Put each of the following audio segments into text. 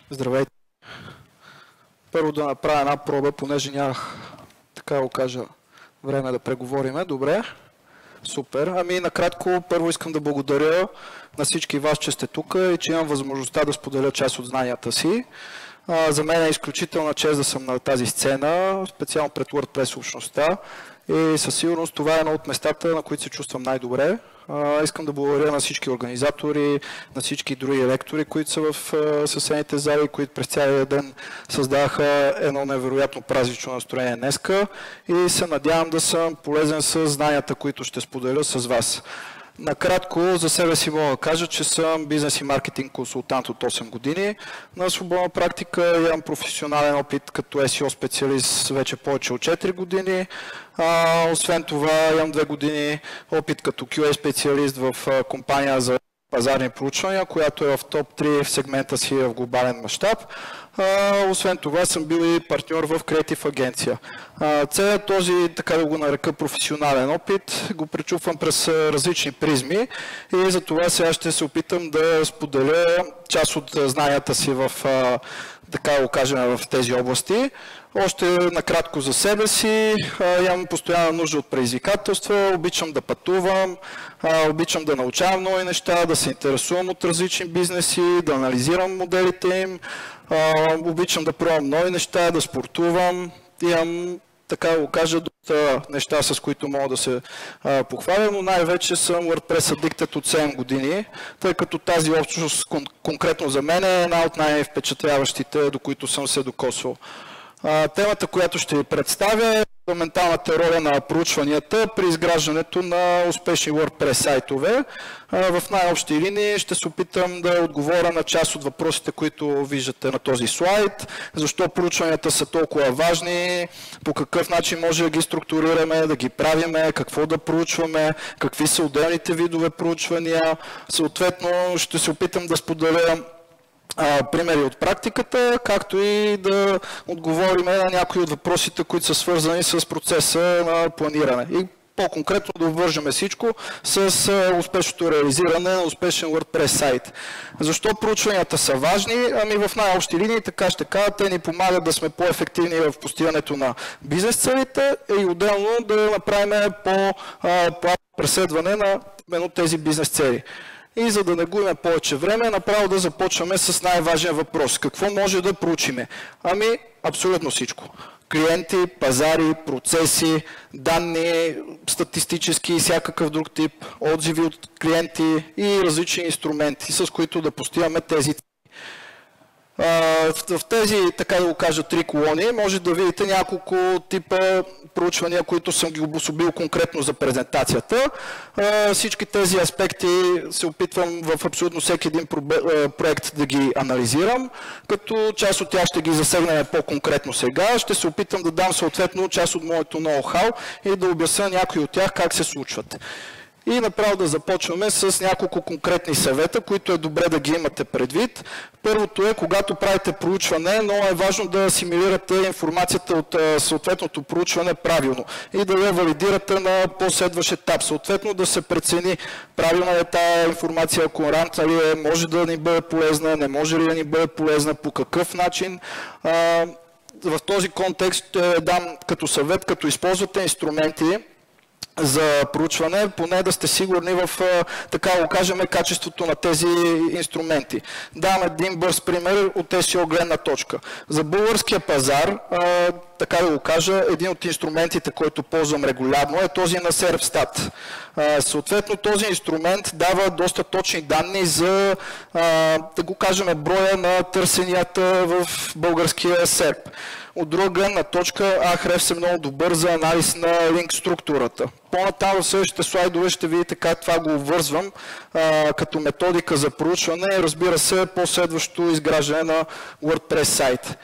Здравейте. Първо да направя една проба, понеже нямах, така го кажа, време да преговориме. Добре. Супер. Ами накратко, първо искам да благодаря на всички вас, че сте тук и че имам възможността да споделя част от знанията си. За мен е изключителна чест да съм на тази сцена, специално пред WordPress общността. И със сигурност това е едно от местата, на които се чувствам най-добре. Искам да благодаря на всички организатори, на всички други лектори, които са в съседните зали, които през цялия ден създадаха едно невероятно празнично настроение днеска и се надявам да съм полезен с знанията, които ще споделя с вас. Накратко за себе си мога да кажа, че съм бизнес и маркетинг консултант от 8 години. На свободна практика имам професионален опит като SEO специалист вече повече от 4 години. Освен това имам 2 години опит като QA специалист в компания за пазарни проучвания, която е в топ 3 в сегмента си в глобален мащаб. Освен това съм бил и партньор в креатив агенция. Целият този, така да го нарека, професионален опит го пречупвам през различни призми и за това сега ще се опитам да споделя част от знанията си в, така да го кажем, в тези области. Още накратко за себе си, имам постоянна нужда от предизвикателства, обичам да пътувам, обичам да научавам нови неща, да се интересувам от различни бизнеси, да анализирам моделите им, обичам да пробвам нови неща, да спортувам, имам, така да го кажа, доста неща, с които мога да се похваля, но най-вече съм WordPress адиктът от 7 години, тъй като тази общност конкретно за мен е една от най-впечатляващите, до които съм се докосвал. Темата, която ще ви представя е фундаменталната роля на проучванията при изграждането на успешни WordPress сайтове. В най-общи линии ще се опитам да отговоря на част от въпросите, които виждате на този слайд. Защо проучванията са толкова важни, по какъв начин може да ги структурираме, да ги правиме, какво да проучваме, какви са отделните видове проучвания. Съответно ще се опитам да споделя примери от практиката, както и да отговорим на някои от въпросите, които са свързани с процеса на планиране. И по-конкретно да обвържаме всичко с успешното реализиране на успешен WordPress сайт. Защо проучванията са важни? Ами в най-общи линии, така ще кажа, те ни помагат да сме по-ефективни в постигането на бизнес целите и отделно да направим по-плавно преследване на именно тези бизнес цели. И за да не губим повече време, направо да започваме с най-важен въпрос. Какво може да проучиме? Ами, абсолютно всичко. Клиенти, пазари, процеси, данни, статистически и всякакъв друг тип, отзиви от клиенти и различни инструменти, с които да постигаме тези цели. В тези, така да го кажа, 3 колони може да видите няколко типа проучвания, които съм ги обособил конкретно за презентацията. Всички тези аспекти се опитвам в абсолютно всеки един проект да ги анализирам, като част от тях ще ги засегнем по-конкретно сега. Ще се опитам да дам съответно част от моето ноу-хау и да обясня някои от тях как се случват. И направо да започваме с няколко конкретни съвета, които е добре да ги имате предвид. Първото е, когато правите проучване, но е важно да асимилирате информацията от съответното проучване правилно и да я валидирате на последващ етап. Съответно да се прецени правилна е тази информация, курантна ли е, може да ни бъде полезна, не може ли да ни бъде полезна, по какъв начин. В този контекст дам като съвет, като използвате инструменти за проучване, поне да сте сигурни в, така го кажем, качеството на тези инструменти. Давам един бърз пример от SEO гледна точка. За българския пазар, така да го кажа, един от инструментите, който ползвам регулярно, е този на SERPstat. Съответно, този инструмент дава доста точни данни за, да го кажем, броя на търсенията в българския SERP. От друга гледна точка, Ahrefs е много добър за анализ на линк структурата. По-натам в следващите слайдове ще видите как това го обвързвам като методика за проучване и разбира се последващо изграждане на WordPress сайт.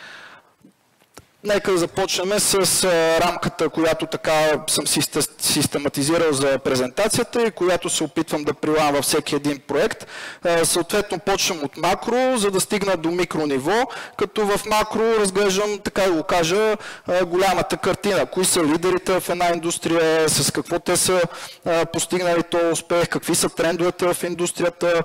Нека да започнем с рамката, която така съм систематизирал за презентацията и която се опитвам да прилагам във всеки един проект. Съответно почвам от макро, за да стигна до микро ниво, като в макро разглеждам, така да го кажа, голямата картина. Кои са лидерите в една индустрия, с какво те са постигнали този успех, какви са трендовете в индустрията,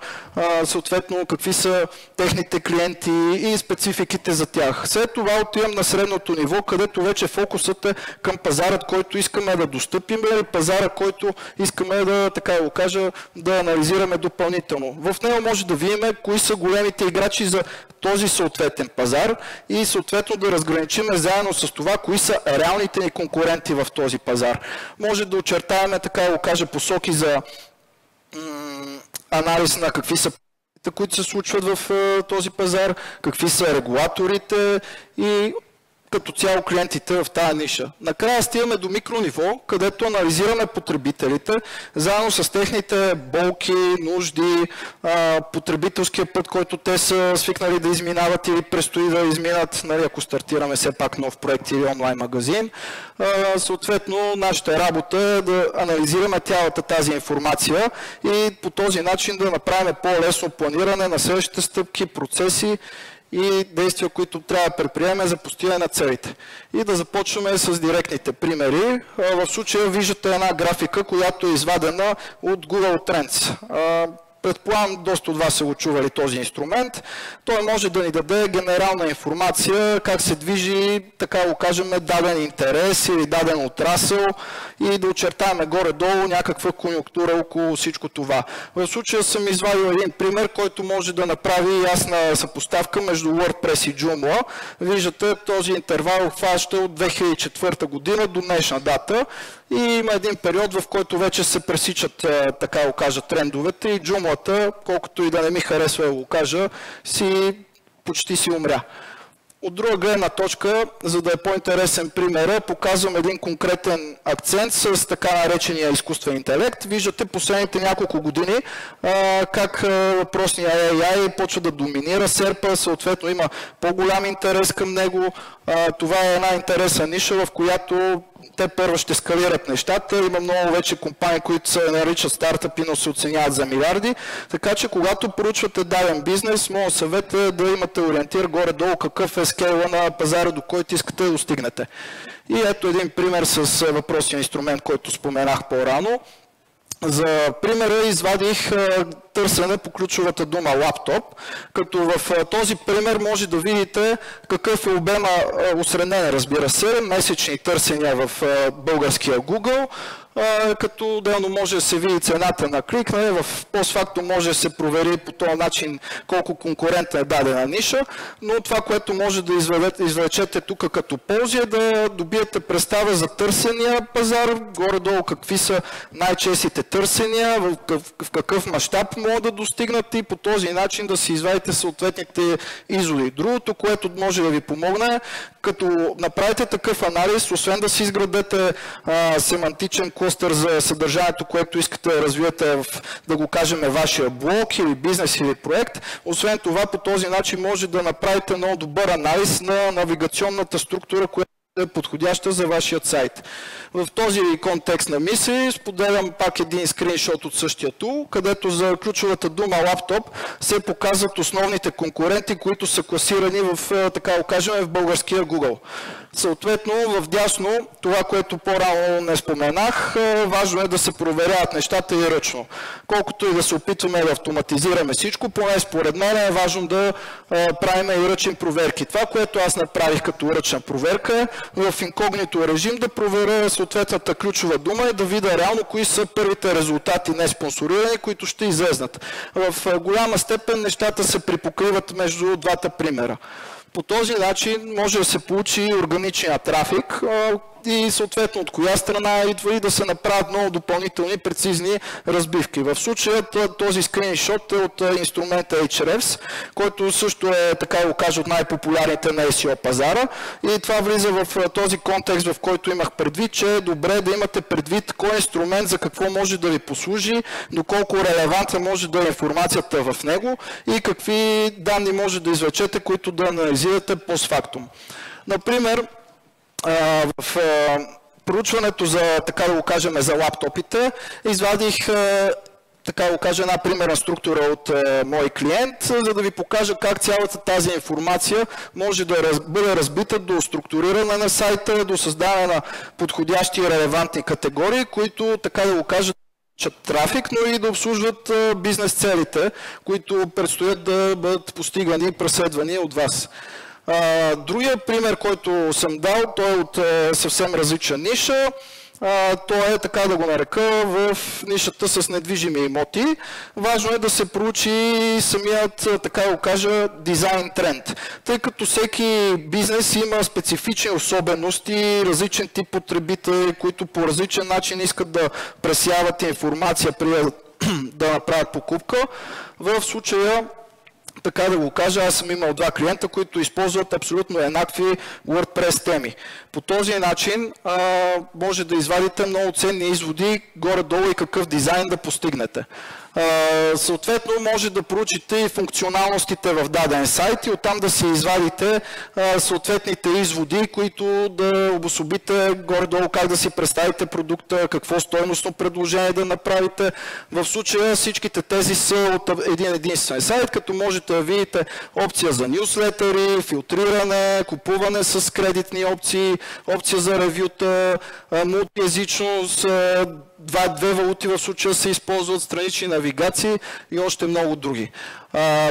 съответно какви са техните клиенти и спецификите за тях. След това отивам на средното ниво, където вече фокусът е към пазарът, който искаме да достъпим, или пазара, който искаме да, така да го кажа, да анализираме допълнително. В него може да видим кои са големите играчи за този съответен пазар и съответно да разграничим заедно с това, кои са реалните ни конкуренти в този пазар. Може да очертаваме, така да го кажа, посоки за анализ на какви са които се случват в този пазар, какви са регулаторите и като цяло клиентите в тази ниша. Накрая стигаме до микрониво, където анализираме потребителите, заедно с техните болки, нужди, потребителския път, който те са свикнали да изминават или предстои да изминат, нали, ако стартираме все пак нов проект или онлайн магазин. Съответно, нашата работа е да анализираме цялата тази информация и по този начин да направим по-лесно планиране на следващите стъпки, процеси и действия, които трябва да предприемем за постигане на целите. И да започваме с директните примери. В случая виждате една графика, която е извадена от Google Trends. Предполагам, доста от вас са го чували този инструмент. Той може да ни даде генерална информация, как се движи, така го кажем, даден интерес или даден отрасъл и да очертаваме горе-долу някаква конюнктура около всичко това. В случая съм извадил един пример, който може да направи ясна съпоставка между WordPress и Joomla. Виждате, този интервал хваща от 2004 година до днешна дата. И има един период, в който вече се пресичат, така го кажа, трендовете и джумлата, колкото и да не ми харесва да го кажа, почти си умря. От друга гледна точка, за да е по-интересен пример, показвам един конкретен акцент с така наречения изкуствен интелект. Виждате последните няколко години как въпросният AI почва да доминира серпа, съответно има по-голям интерес към него. Това е една интересна ниша, в която те първо ще скалират нещата. Има много вече компании, които се наричат стартъпи, но се оценяват за милиарди. Така че, когато проучвате даден бизнес, моят съвет е да имате ориентир горе-долу какъв е скейла на пазара, до който искате да достигнете. И ето един пример с въпросния инструмент, който споменах по-рано. За примера извадих търсене по ключовата дума лаптоп, като в този пример може да видите какъв е обема осреднен, разбира се, месечни търсения в българския Google, като отделно може да се види цената на клик, в постфактум може да се провери по този начин колко конкурентна е дадена ниша, но това, което може да извлечете тук като ползи е да добиете представа за търсения пазар, горе-долу какви са най-честите търсения, в какъв мащаб могат да достигнат и по този начин да си извадите съответните изводи. Другото, което може да ви помогне, като направите такъв анализ, освен да си изградете семантичен клъстър за съдържанието, което искате да развиете в, да го кажем, вашия блог или бизнес или проект, освен това по този начин може да направите много добър анализ на навигационната структура, която е подходяща за вашият сайт. В този контекст на мисли споделям пак един скриншот от същия тул, където за ключовата дума лаптоп се показват основните конкуренти, които са класирани в, така го кажем, в българския Google. Съответно, в дясно, това, което по-рано не споменах, важно е да се проверяват нещата и ръчно. Колкото и да се опитваме да автоматизираме всичко, поне според мен е важно да правим и ръчни проверки. Това, което аз направих като ръчна проверка е в инкогнито режим да проверя съответната ключова дума и да видя реално кои са първите резултати не спонсорирани, които ще излезнат. В голяма степен нещата се припокриват между двата примера. По този начин може да се получи органичен трафик и съответно от коя страна идва и да се направят много допълнителни прецизни разбивки. В случая този скриншот е от инструмента Ahrefs, който също е, така го кажа, от най-популярните на SEO пазара и това влиза в този контекст, в който имах предвид, че е добре да имате предвид кой инструмент за какво може да ви послужи, доколко релевантна може да е информацията в него и какви данни може да извлечете, които да анализирате постфактум. Например, в проучването за, така да го кажем, за лаптопите, извадих така да го кажа, една примерна структура от мой клиент, за да ви покажа как цялата тази информация може да бъде разбита до структуриране на сайта, до създаване на подходящи и релевантни категории, които, така да го кажа, трафик, но и да обслужват бизнес целите, които предстоят да бъдат постигани и преследвани от вас. Другия пример, който съм дал, той е от съвсем различна ниша. Той е, така да го нарека, в нишата с недвижими имоти. Важно е да се проучи самият, така да го кажа, дизайн тренд. Тъй като всеки бизнес има специфични особености, различен тип потребители, които по различен начин искат да пресяват информация преди да направят покупка. В случая, така да го кажа, аз съм имал 2 клиента, които използват абсолютно еднакви WordPress теми. По този начин може да извадите много ценни изводи горе-долу и какъв дизайн да постигнете. Съответно, може да проучите и функционалностите в даден сайт и оттам да си извадите съответните изводи, които да обособите горе-долу как да си представите продукта, какво стойностно предложение да направите. В случая всичките тези са от един единствен сайт, като можете да видите опция за нюзлетъри, филтриране, купуване с кредитни опции, опция за ревюта, мултиезичност, две валути в случая се използват, странични навигации и още много други.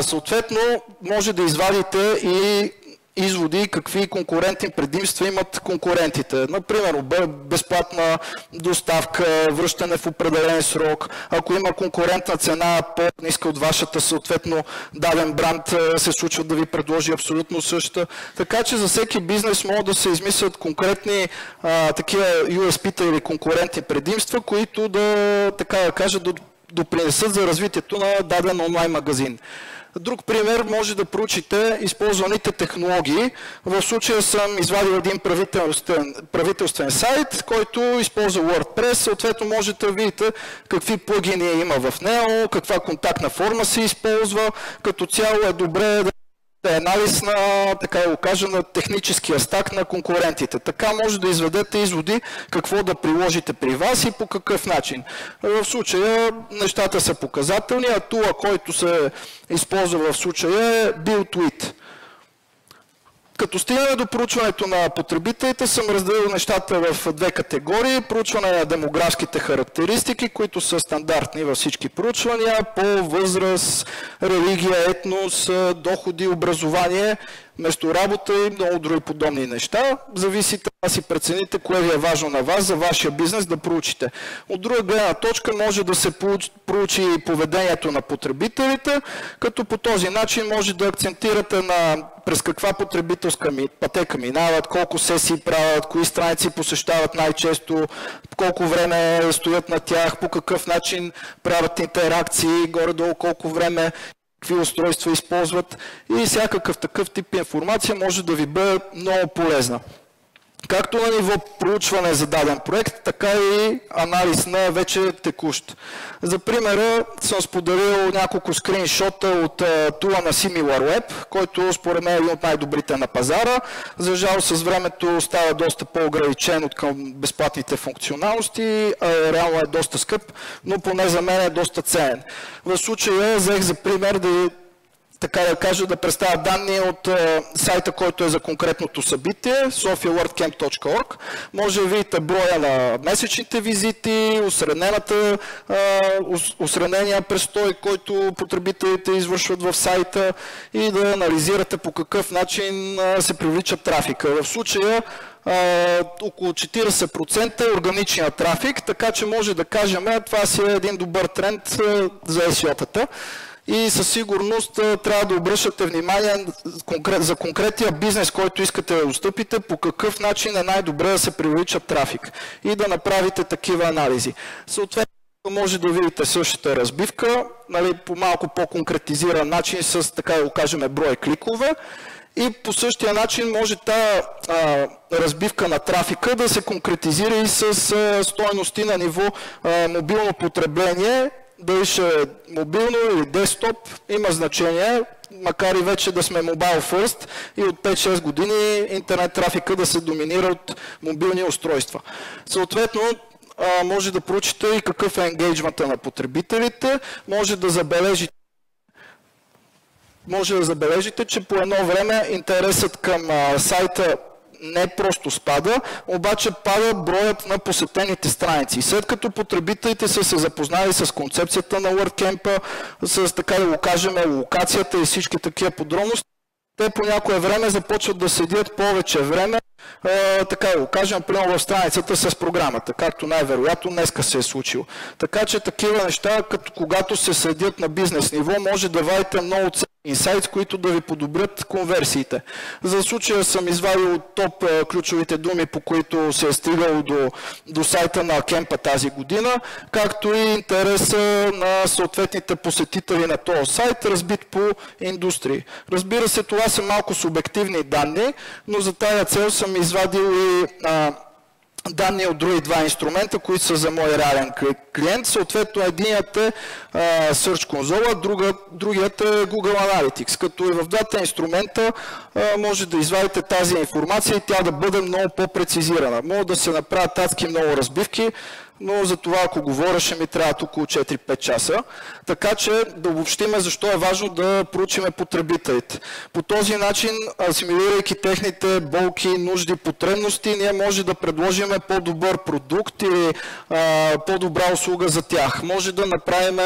Съответно, може да извадите и изводи какви конкурентни предимства имат конкурентите. Например, безплатна доставка, връщане в определен срок. Ако има конкурентна цена по-ниска от вашата, съответно даден бранд се случва да ви предложи абсолютно същата. Така че за всеки бизнес могат да се измислят конкретни такива USP-та или конкурентни предимства, които да, така да кажа, допринесат за развитието на даден онлайн магазин. Друг пример, може да проучите използваните технологии. В случая съм извадил един правителствен сайт, който използва WordPress. Съответно можете да видите какви плагини има в него, каква контактна форма се използва. Като цяло е добре да е анализ на, така да го кажа, на техническия стак на конкурентите. Така може да изведете изводи какво да приложите при вас и по какъв начин. В случая нещата са показателни, а тула, който се използва в случая е BuildWith. Като стигаме до проучването на потребителите, съм разделил нещата в 2 категории. Проучване на демографските характеристики, които са стандартни във всички проучвания, по възраст, религия, етнос, доходи, образование, месторабота и много други подобни неща. Зависите да си прецените кое ви е важно на вас, за вашия бизнес да проучите. От друга гледна точка може да се проучи поведението на потребителите, като по този начин може да акцентирате на през каква потребителска пътека минават, колко сесии правят, кои страници посещават най-често, колко време стоят на тях, по какъв начин правят интеракции, горе-долу колко време, какви устройства използват и всякакъв такъв тип информация може да ви бъде много полезна. Както на ниво проучване за даден проект, така и анализ на вече текущ. За примера съм споделил няколко скриншота от тула на SimilarWeb, който според мен е един от най-добрите на пазара. За жал с времето става доста по-ограничен от към безплатните функционалности, реално е доста скъп, но поне за мен е доста ценен. В случая взех за пример така да кажа, да представя данни от сайта, който е за конкретното събитие, sofiawordcamp.org. Може да видите броя на месечните визити, усреднения престой, който потребителите извършват в сайта и да анализирате по какъв начин се привлича трафика. В случая около 40% е органичния трафик, така че може да кажем, това си е един добър тренд за SEO-тата. И със сигурност трябва да обръщате внимание за конкретния бизнес, който искате да достъпите, по какъв начин е най-добре да се привлича трафик и да направите такива анализи. Съответно, може да видите същата разбивка, нали, по малко по-конкретизиран начин с, така да го кажем, брой кликове. И по същия начин може тази разбивка на трафика да се конкретизира и с стойности на ниво мобилно потребление. Дали ще е мобилно или десктоп, има значение. макар и вече да сме mobile first и от 5-6 години интернет трафика да се доминира от мобилни устройства. Съответно, може да проучите и какъв е енгейджмента на потребителите, може да забележите, че по едно време интересът към сайта не просто спада, обаче пада броят на посетените страници. След като потребителите са се запознали с концепцията на WordCamp, с, така да го кажем, локацията и всички такива подробности, те по някое време започват да седят повече време, така да го кажем, примерно в страницата с програмата, както най-вероятно днеска се е случило. Така че такива неща, като когато се следят на бизнес ниво, може да вадите много инсайтс, които да ви подобрят конверсиите. За случая съм извадил топ ключовите думи, по които се е стигало до сайта на Кемпа тази година, както и интереса на съответните посетители на този сайт, разбит по индустрии. Разбира се, това са малко субективни данни, но за тая цел съм извадил и данни от други два инструмента, които са за мой реален клиент. Съответно, единият е Search Console, другият е Google Analytics. Като и в двата инструмента може да извадите тази информация и тя да бъде много по-прецизирана. Може да се направят адски много разбивки, но за това, ако говоря, ще ми трябват около 4-5 часа. Така че да обобщиме защо е важно да проучиме потребителите. По този начин, асимилирайки техните болки, нужди, потребности, ние може да предложим по-добър продукт или по-добра услуга за тях. Може да направим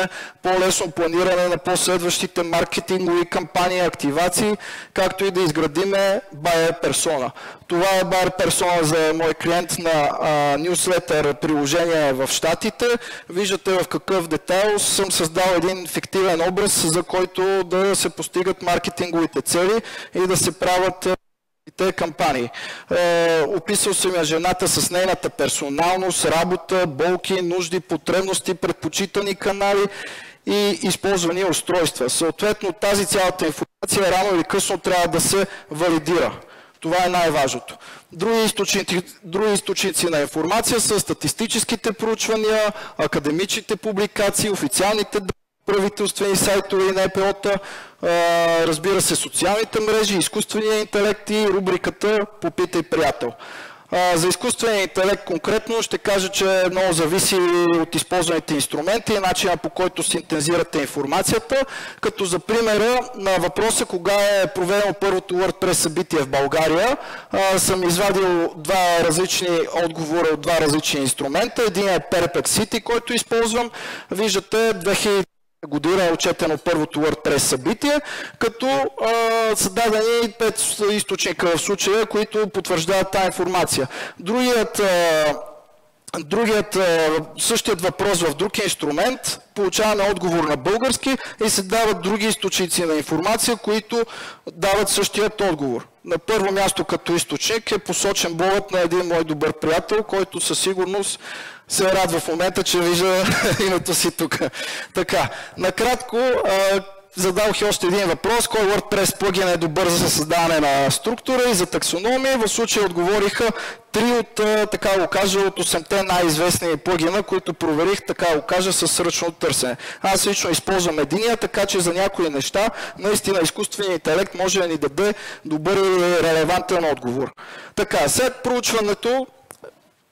по-лесно планиране на последващите маркетингови кампании, активации, както и да изградиме buyer persona. Това е buyer persona за мой клиент на нюзлетър приложение в Щатите. Виждате в какъв детайл съм създал един фиктивен образ, за който да се постигат маркетинговите цели и да се правят кампании. Описал съм я жената с нейната персоналност, работа, болки, нужди, потребности, предпочитани канали и използвани устройства. Съответно, тази цялата информация рано или късно трябва да се валидира. Това е най-важното. Други източници на информация са статистическите проучвания, академичните публикации, официалните правителствени сайтове и НПО-та, разбира се, социалните мрежи, изкуствения интелект и рубриката "Попитай приятел". За изкуствения интелект конкретно ще кажа, че много зависи от използваните инструменти и начина, по който синтезирате информацията, като за примера на въпроса кога е проведено първото WordPress събитие в България, съм извадил два различни отговора от два различни инструмента. Един е Perplexity, който използвам. Виждате 2000 година е отчетено първото WordPress събитие, като са дадени 5 източника в случая, които потвърждават тази информация. Същият въпрос в друг инструмент, получаваме отговор на български и се дават други източници на информация, които дават същият отговор. На първо място като източник е посочен блогът на един мой добър приятел, който със сигурност се радва в момента, че вижда името си тук. Така, накратко, зададох още един въпрос, кой WordPress плагин е добър за създаване на структура и за таксономия. В случая отговориха 3 от, така го кажа, от 8-те най-известни плагина, които проверих, така го кажа, с ръчно търсене. Аз лично използвам единия, така че за някои неща наистина изкуственият интелект може да ни даде добър и релевантен отговор. Така, след проучването,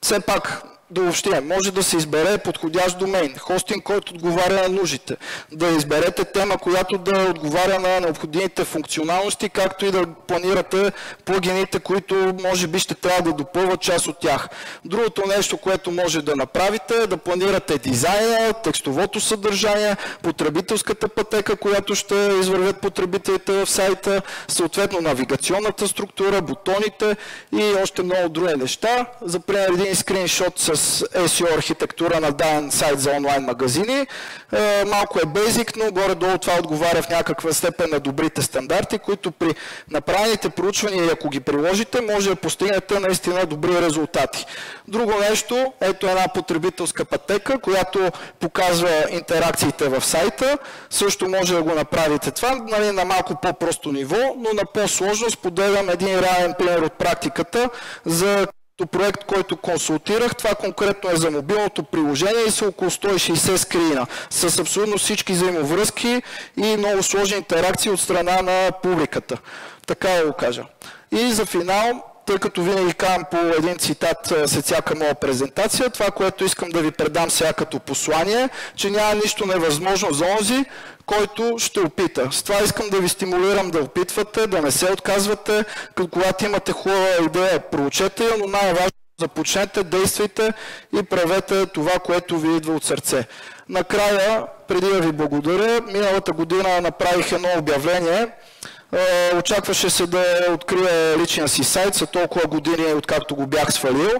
все пак да обобщим, може да се избере подходящ домейн, хостинг, който отговаря на нуждите, да изберете тема, която да отговаря на необходимите функционалности, както и да планирате плагините, които може би ще трябва да допълват част от тях. Другото нещо, което може да направите, е да планирате дизайна, текстовото съдържание, потребителската пътека, която ще извървят потребителите в сайта, съответно навигационната структура, бутоните и още много други неща. За пример, един скриншот с SEO архитектура на даден сайт за онлайн магазини. Малко е бейзик, но горе-долу това отговаря в някаква степен на добрите стандарти, които при направените проучвания, ако ги приложите, може да постигнете наистина добри резултати. Друго нещо, ето една потребителска пътека, която показва интеракциите в сайта. Също може да го направите това, нали, на малко по-просто ниво, но на по-сложно споделям един реален пример от практиката за проект, който консултирах, това конкретно е за мобилното приложение и са около 160 скрина с абсолютно всички взаимовръзки и много сложни интеракции от страна на публиката. Така да го кажа. И за финал, тъй като винаги казвам по един цитат след всяка моя презентация, това, което искам да ви предам сега като послание, че няма нищо невъзможно за онзи, който ще опита. С това искам да ви стимулирам да опитвате, да не се отказвате. Когато имате хубава идея, проучете я, но най-важно започнете, действайте и правете това, което ви идва от сърце. Накрая, преди да ви благодаря, миналата година направих едно обявление. Очакваше се да открия личния си сайт за толкова години, откакто го бях свалил.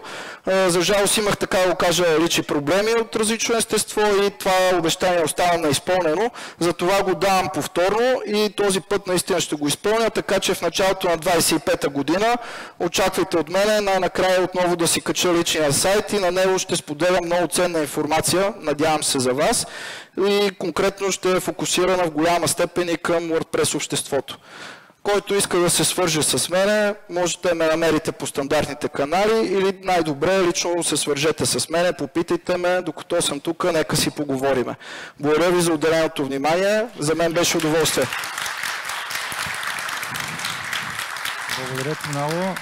За жалост имах, така да го кажа, лични проблеми от различно естество и това обещание остава неизпълнено. Затова го давам повторно и този път наистина ще го изпълня, така че в началото на 25-та година очаквайте от мене накрая отново да си кача личния сайт и на него ще споделям много ценна информация, надявам се за вас, и конкретно ще е фокусирана в голяма степен и към WordPress обществото. Който иска да се свърже с мене, можете да ме намерите по стандартните канали или най-добре лично се свържете с мене, попитайте ме, докато съм тук, нека си поговориме. Благодаря ви за отделеното внимание, за мен беше удоволствие. Благодаря ти много.